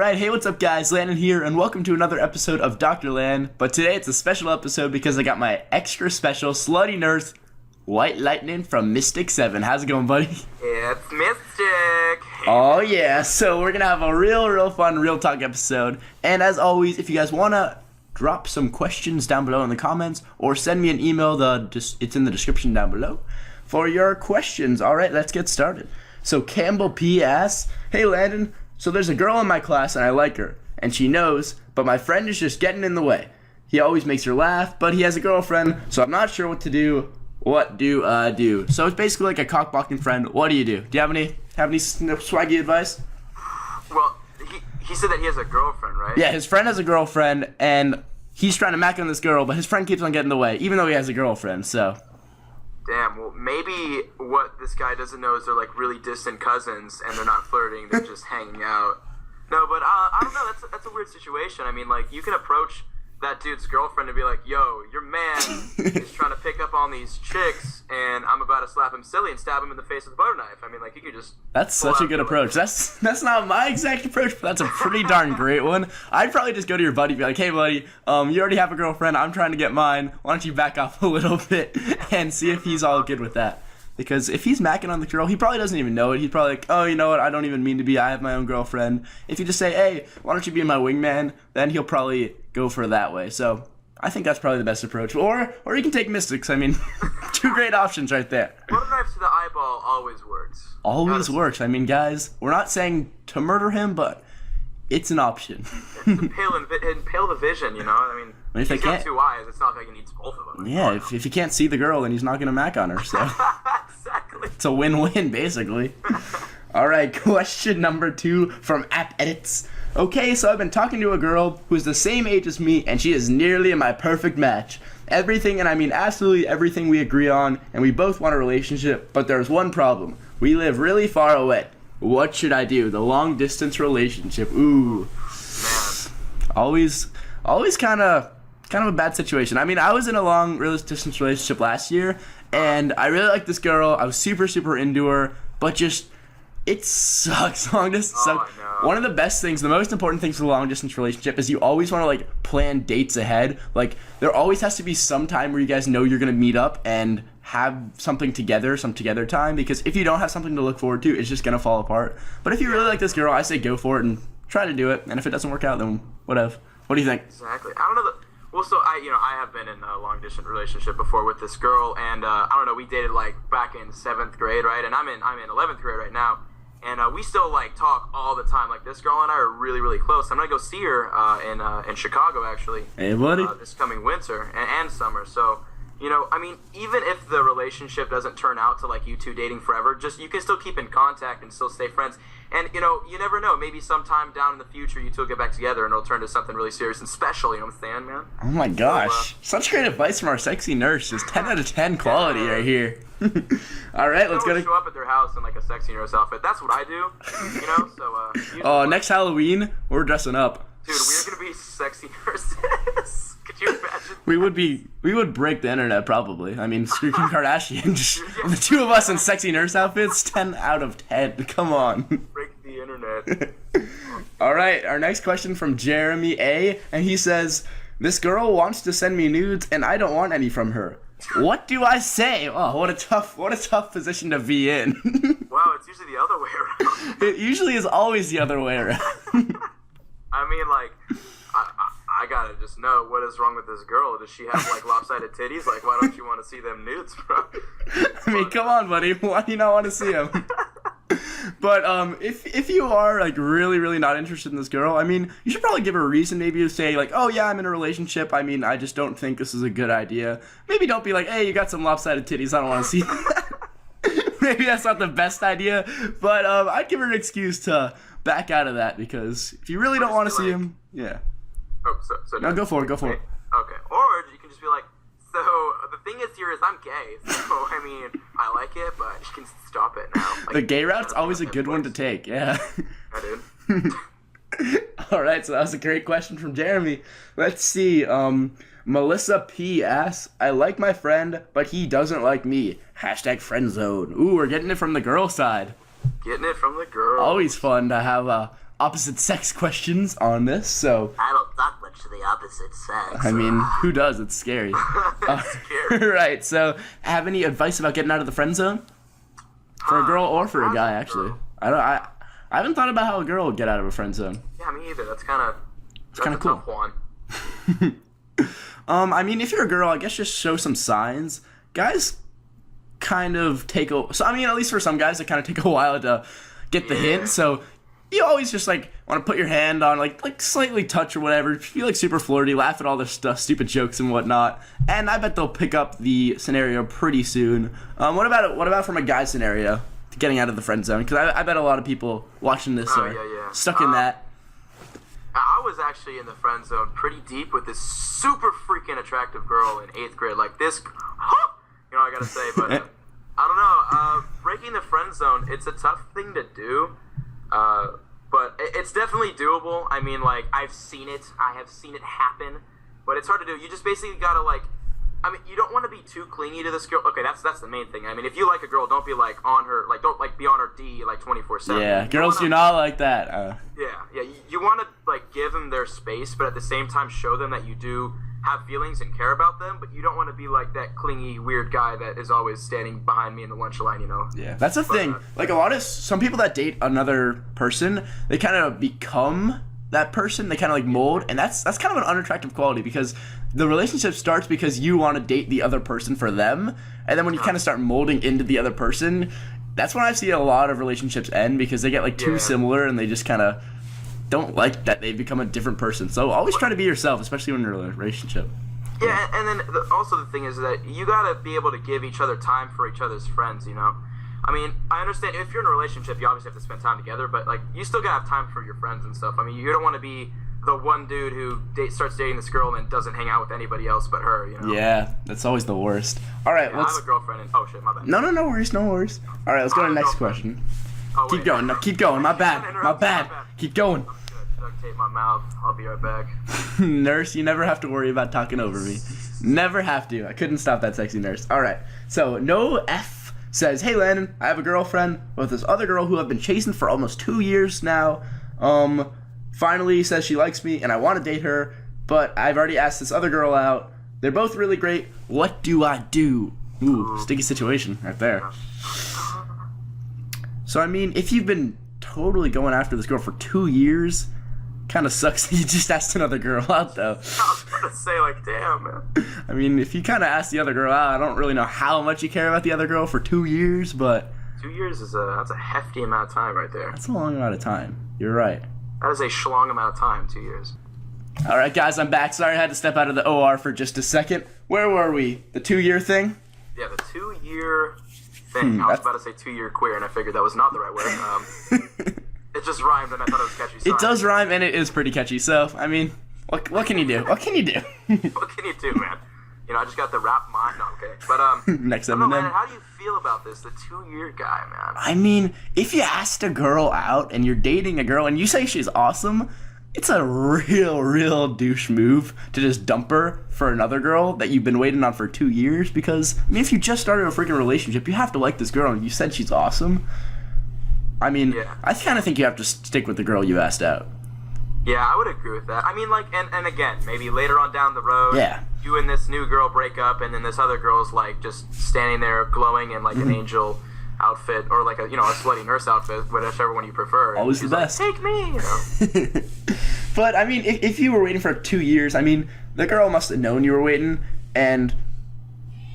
Alright, hey, what's up guys? Landon here, and welcome to another episode of Dr. Land. But today it's a special episode because I got my extra special slutty nurse, White Lightning from Mystic7. How's it going, buddy? It's Mystic! Oh yeah, so we're gonna have a real fun, real talk episode. And as always, if you guys wanna drop some questions down below in the comments, or send me an email, it's in the description down below, for your questions. Alright, let's get started. So Campbell P asks, hey Landon, so there's a girl in my class and I like her, and she knows, but my friend is just getting in the way. He always makes her laugh, but he has a girlfriend, so I'm not sure what to do. What do I do? So it's basically like a cock-blocking friend. What do you do? Do you have any swaggy advice? Well, he said that he has a girlfriend, right? Yeah, his friend has a girlfriend, and he's trying to mack on this girl, but his friend keeps on getting in the way, even though he has a girlfriend, so. Damn, well, maybe what this guy doesn't know is they're like really distant cousins, and they're not flirting, they're just hanging out. No, but I don't know, that's a weird situation. I mean, like, you can approach that dude's girlfriend and be like, yo, your man is trying to pick up on these chicks, and I'm about to slap him silly and stab him in the face with a butter knife. I mean, like, you could just... That's such a good approach. That's not my exact approach, but that's a pretty darn great one. I'd probably just go to your buddy and be like, hey, buddy, you already have a girlfriend. I'm trying to get mine. Why don't you back off a little bit and see if he's all good with that? Because if he's macking on the girl, he probably doesn't even know it. He's probably like, oh, you know what? I don't even mean to be. I have my own girlfriend. If you just say, hey, why don't you be my wingman? Then he'll probably go for that way. So I think that's probably the best approach. Or you can take Mystics. I mean, two great options right there. Butter knife to the eyeball always works. Always works. I mean, guys, we're not saying to murder him, but it's an option. Impale the vision, you know? I mean, if he's got two eyes. It's not like he needs both of them. Yeah, if he can't see the girl, then he's not going to mack on her. So Exactly. It's a win-win, basically. All right, question number 2 from App Edits. Okay, so I've been talking to a girl who's the same age as me, and she is nearly my perfect match. Everything, and I mean absolutely everything we agree on, and we both want a relationship, but there's one problem. We live really far away. What should I do? The long-distance relationship. Ooh. Always kind of a bad situation. I mean, I was in a long-distance relationship last year, and I really liked this girl. I was super into her, but just, it sucks. Long distance sucks. One of the best things, the most important things for a long-distance relationship is you always want to, like, plan dates ahead. Like, there always has to be some time where you guys know you're going to meet up and have something together, some together time, because if you don't have something to look forward to, it's just going to fall apart. But if you really like this girl, I say go for it and try to do it, and if it doesn't work out, then whatever. What do you think? Exactly. I don't know. Well, so I have been in a long distance relationship before with this girl, and I don't know. We dated like back in 7th grade, right? And I'm in 11th grade right now, and we still like talk all the time. Like, this girl and I are really close. I'm gonna go see her in Chicago actually. Hey, buddy. This coming winter and summer. So, you know, I mean, even if the relationship doesn't turn out to like you two dating forever, just you can still keep in contact and still stay friends. And, you know, you never know. Maybe sometime down in the future, you two will get back together and it'll turn to something really serious and special. You know what I'm saying, man? Oh, my gosh. Such great advice from our sexy nurse. Just 10 out of 10 quality right here. All right, let's go. Show up at their house in, like, a sexy nurse outfit. That's what I do, you know? So, next Halloween, we're dressing up. Dude, we're going to be sexy nurses. Could you imagine? We would break the internet, probably. I mean, screw Kim Kardashian. The two of us in sexy nurse outfits, 10 out of 10. Come on. Break the internet. All right, our next question from Jeremy A. And he says, this girl wants to send me nudes, and I don't want any from her. What do I say? Oh, what a tough position to be in. Wow, it's usually the other way around. It usually is always the other way around. I mean, like, I gotta just know what is wrong with this girl. Does she have, like, lopsided titties? Like, why don't you want to see them nudes, bro? I mean, come on, buddy. Why do you not want to see them? But if you are, like, really not interested in this girl, I mean, you should probably give her a reason. Maybe you say, like, oh, yeah, I'm in a relationship. I mean, I just don't think this is a good idea. Maybe don't be like, hey, you got some lopsided titties. I don't want to see that. Maybe that's not the best idea. But I'd give her an excuse to back out of that, because if you really don't want to see him, yeah. Oh, so no, go for it. Okay. Or you can just be like, so the thing is here is I'm gay, so I mean, I like it, but you can stop it now. Like, the gay route's always a good one to take, yeah. I did. All right, so that was a great question from Jeremy. Let's see. Melissa P asks, I like my friend, but he doesn't like me. Hashtag friend zone. Ooh, we're getting it from the girl side. Getting it from the girl. Always fun to have opposite sex questions on this, so I don't talk much to the opposite sex. I mean, who does? It's scary. It's scary. Right. So, have any advice about getting out of the friend zone for a girl or for a guy? Actually, I haven't thought about how a girl would get out of a friend zone. Yeah, me either. That's kind of cool. Tough one. I mean, if you're a girl, I guess just show some signs. Guys kind of take at least for some guys, it kind of take a while to get the hint. So you always just like want to put your hand on like slightly touch or whatever. Feel like super flirty, laugh at all their stuff, stupid jokes and whatnot. And I bet they'll pick up the scenario pretty soon. What about from a guy scenario, getting out of the friend zone? Because I bet a lot of people watching this are stuck in that. I was actually in the friend zone pretty deep with this super freaking attractive girl in 8th grade. Like this, I gotta say, but I don't know. Breaking the friend zone, it's a tough thing to do, but it's definitely doable. I mean, like, I have seen it happen, but it's hard to do. You just basically gotta, like, I mean, you don't want to be too clingy to this girl. Okay, that's the main thing. I mean, if you like a girl, don't be like on her, like don't like be on her D like 24/7. Yeah, girls do not like that. Yeah. You want to like give them their space, but at the same time show them that you do have feelings and care about them. But you don't want to be like that clingy weird guy that is always standing behind me in the lunch line. Yeah, that's the thing. Like some people that date another person, they kind of become that person. They kind of like mold, and that's kind of an unattractive quality because the relationship starts because you want to date the other person for them, and then when you kind of start molding into the other person, that's when I see a lot of relationships end because they get like too similar and they just kind of don't like that they've become a different person. So always try to be yourself, especially when you're in a relationship. Yeah, and then also the thing is that you gotta be able to give each other time for each other's friends. I mean, I understand if you're in a relationship, you obviously have to spend time together, but like you still gotta have time for your friends and stuff. I mean, you don't want to be the one dude who starts dating this girl and then doesn't hang out with anybody else but her. Yeah, that's always the worst. All right, I have a girlfriend and oh shit, my bad. No worries. All right, let's go to the next question. Oh, keep going. No, keep going. My bad. Keep going. Duct tape my mouth. I'll be right back. Nurse, you never have to worry about talking over me. Never have to. I couldn't stop that sexy nurse. All right. So, No F says, "Hey Landon, I have a girlfriend with this other girl who I've been chasing for almost 2 years now. Finally says she likes me and I want to date her, but I've already asked this other girl out. They're both really great. What do I do?" Ooh, sticky situation right there. So, I mean, if you've been totally going after this girl for 2 years, kind of sucks that you just asked another girl out, though. I was about to say, like, damn, man. I mean, if you kind of asked the other girl out, I don't really know how much you care about the other girl for 2 years, but 2 years that's a hefty amount of time right there. That's a long amount of time. You're right. That is a schlong amount of time, 2 years. All right, guys, I'm back. Sorry I had to step out of the OR for just a second. Where were we? The 2-year thing? Yeah, the 2-year thing. I was about to say 2-year queer, and I figured that was not the right word. It just rhymed, and I thought it was catchy. So it does rhyme, and it is pretty catchy. So, I mean, what can you do? What can you do? What can you do, man? I just got the rap mind. No, okay. But, next Landon, how do you feel about this, the 2-year guy, man? I mean, if you asked a girl out and you're dating a girl and you say she's awesome, it's a real douche move to just dump her for another girl that you've been waiting on for 2 years because, I mean, if you just started a freaking relationship, you have to like this girl and you said she's awesome. I mean, I kind of think you have to stick with the girl you asked out. Yeah, I would agree with that. I mean, like, and again, maybe later on down the road, you and this new girl break up, and then this other girl's, like, just standing there glowing in, like, an angel outfit, or, like, a sweaty nurse outfit, whichever one you prefer. Always the best. Like, take me, But, I mean, if you were waiting for 2 years, I mean, the girl must have known you were waiting, and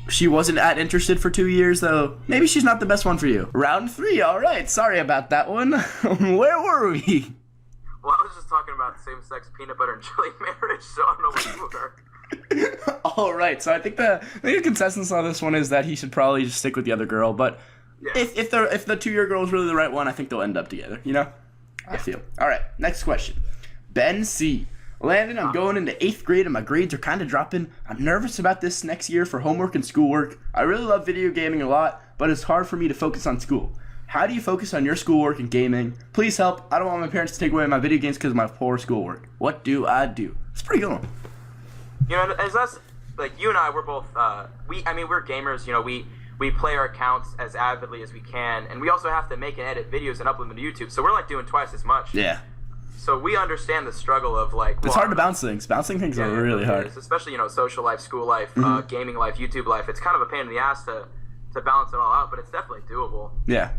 she wasn't that interested for 2 years, though. Maybe she's not the best one for you. Round 3, all right. Sorry about that one. Where were we? Well, I was just talking about same-sex peanut butter and jelly marriage, so I don't know where you were. All right, so I think the consensus on this one is that he should probably just stick with the other girl. But if the 2-year girl is really the right one, I think they'll end up together. I feel. All right, next question. Ben C. Landon, I'm going into 8th grade and my grades are kind of dropping. I'm nervous about this next year for homework and schoolwork. I really love video gaming a lot, but it's hard for me to focus on school. How do you focus on your schoolwork and gaming? Please help. I don't want my parents to take away my video games because of my poor schoolwork. What do I do? It's a pretty good one. As us, like, you and I, we're both, we're gamers, we play our accounts as avidly as we can, and we also have to make and edit videos and upload them to YouTube, so we're, like, doing twice as much. Yeah. So we understand the struggle of like. It's hard to bounce things. Bouncing things are really hard. Especially social life, school life, gaming life, YouTube life. It's kind of a pain in the ass to balance it all out, but it's definitely doable. Yeah.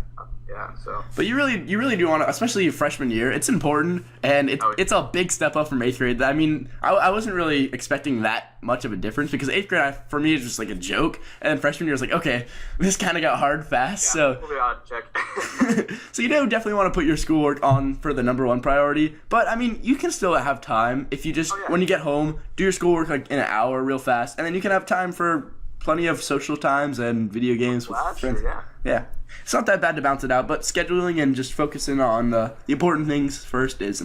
So. But you really do want to, especially your freshman year. It's important, and it's a big step up from 8th grade. I mean, I wasn't really expecting that much of a difference because 8th grade for me is just like a joke, and freshman year was like, okay, this kind of got hard fast. So we'll be on check. So you do definitely want to put your schoolwork on for the number one priority. But I mean, you can still have time if you just when you get home, do your schoolwork like in an hour real fast, and then you can have time for plenty of social times and video games with friends. Yeah. It's not that bad to bounce it out, but scheduling and just focusing on the important things first it's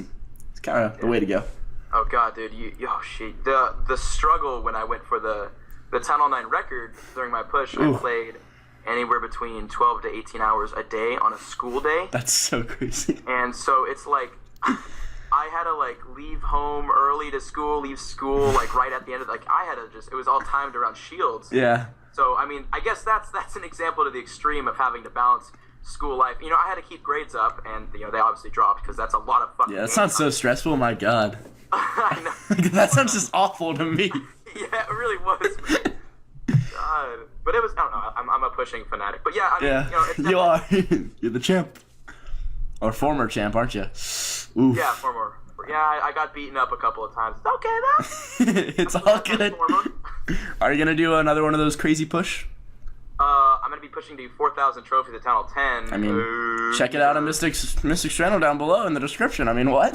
kind of the way to go. Oh god, dude, the struggle when I went for the 10-all-9 record during my push. I played anywhere between 12 to 18 hours a day on a school day. That's so crazy. And so it's like I had to like leave home early to school, leave school like right at the end of I had to it was all timed around Shields. Yeah. So I mean, I guess that's an example to the extreme of having to balance school life. I had to keep grades up, and they obviously dropped because that's a lot of fucking. Yeah, that sounds so stressful. My God. I know. That sounds just awful to me. Yeah, it really was. God, but it was. I don't know. I'm a pushing fanatic, but yeah, I mean, you are. You're the champ, or former champ, aren't you? Oof. Yeah, former. Yeah, I got beaten up a couple of times. It's okay though. It's all good. Are you gonna do another one of those crazy push? I'm gonna be pushing to 4,000 trophies at 10-all-10. I mean, check it out on Mystic's channel down below in the description. I mean, what?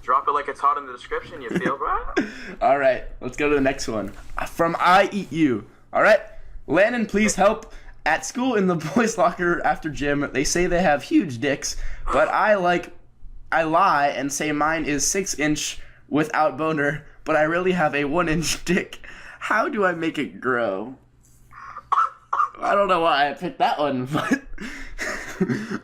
Drop it like it's hot in the description. You feel, bro? All right, let's go to the next one. From I Eat You. All right, Landon, please help. At school in the boys' locker after gym, they say they have huge dicks, but I lie and say mine is 6-inch without boner, but I really have a 1-inch dick. How do I make it grow? I don't know why I picked that one, but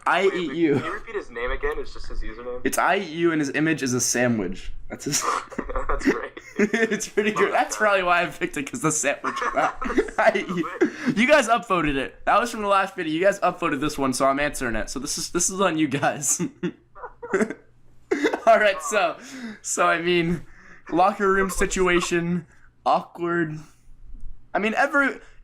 I Eat You. Can you repeat his name again? It's just his username? It's I Eat You, and his image is a sandwich. That's his. That's great. It's pretty good. That's probably why I picked it, because the sandwich. I Eat You. You guys upvoted it. That was from the last video. You guys upvoted this one, so I'm answering it. So this is on you guys. All right, so I mean, locker room situation, awkward. I mean,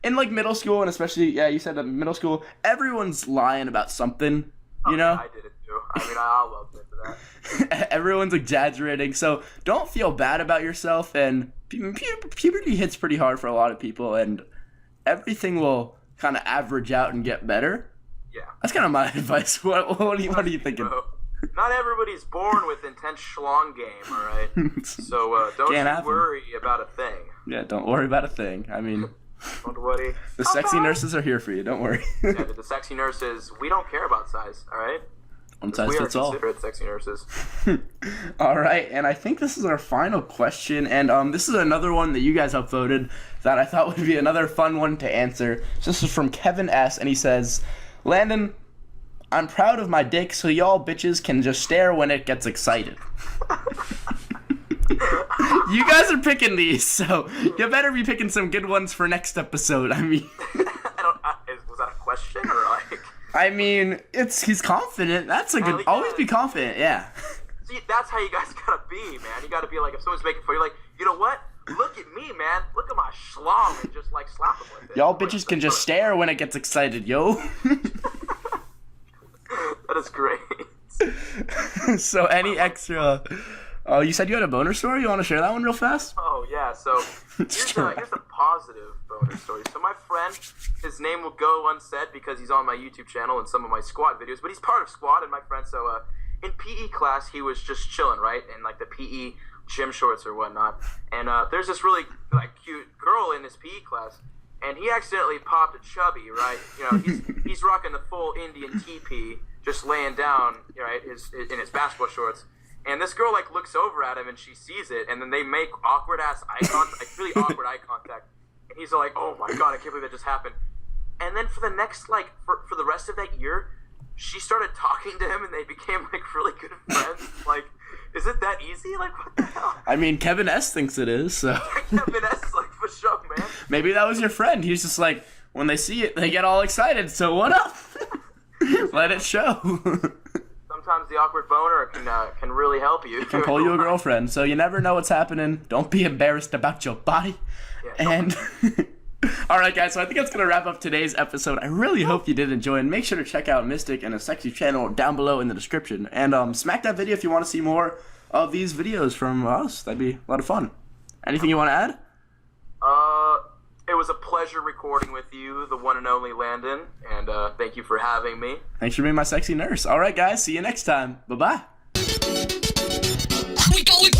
in like middle school, and especially you said middle school, everyone's lying about something, you know. I did it too. I mean, I'll love it for that. Everyone's exaggerating, so don't feel bad about yourself. And puberty hits pretty hard for a lot of people, and everything will kind of average out and get better. Yeah, that's kind of my advice. What are you thinking? Bro. Not everybody's born with intense schlong game, all right? So don't you worry about a thing. Yeah, don't worry about a thing. I mean, don't worry. The sexy nurses are here for you. Don't worry. Yeah, the sexy nurses, we don't care about size, all right? One size fits all. We are considered sexy nurses. All right, and I think this is our final question, and this is another one that you guys upvoted that I thought would be another fun one to answer. So this is from Kevin S, and he says, Landon, I'm proud of my dick, so y'all bitches can just stare when it gets excited. You guys are picking these, so you better be picking some good ones for next episode. I mean, was that a question or like? I mean, he's confident. That's a good. Always be confident. Yeah. See, that's how you guys gotta be, man. You gotta be like, if someone's making fun, you're like, you know what? Look at me, man. Look at my schlong, and just like slap them with it. Y'all bitches can just stare when it gets excited, yo. That is great. So any extra... Oh, you said you had a boner story? You want to share that one real fast? Oh, yeah. So here's a positive boner story. So my friend, his name will go unsaid because he's on my YouTube channel and some of my squad videos, but he's part of squad and my friend. So in PE class, he was just chilling, right? In like the PE gym shorts or whatnot. And there's this really like cute girl in his PE class. And he accidentally popped a chubby, right? You know, he's rocking the full Indian teepee, just laying down, right, in his basketball shorts. And this girl like looks over at him and she sees it, and then they make awkward ass eye contact, like really awkward eye contact. And he's like, "Oh my god, I can't believe that just happened." And then for the next for the rest of that year, she started talking to him, and they became like really good friends. Like, is it that easy? Like, what the hell? I mean, Kevin S thinks it is. So Kevin S is like, for sure, man. Maybe that was your friend. He's just like, when they see it, they get all excited. So what up? Let it show. sometimes the awkward boner can really help you. Can pull you a girlfriend. So you never know what's happening. Don't be embarrassed about your body. Yeah, And all right, guys. So I think that's gonna wrap up today's episode. I really hope you did enjoy, and make sure to check out Mystic and his sexy channel down below in the description. And smack that video if you want to see more of these videos from us. That'd be a lot of fun. Anything you want to add? It was a pleasure recording with you, the one and only Landon, and thank you for having me. Thanks for being my sexy nurse. All right, guys. See you next time. Bye-bye. We going.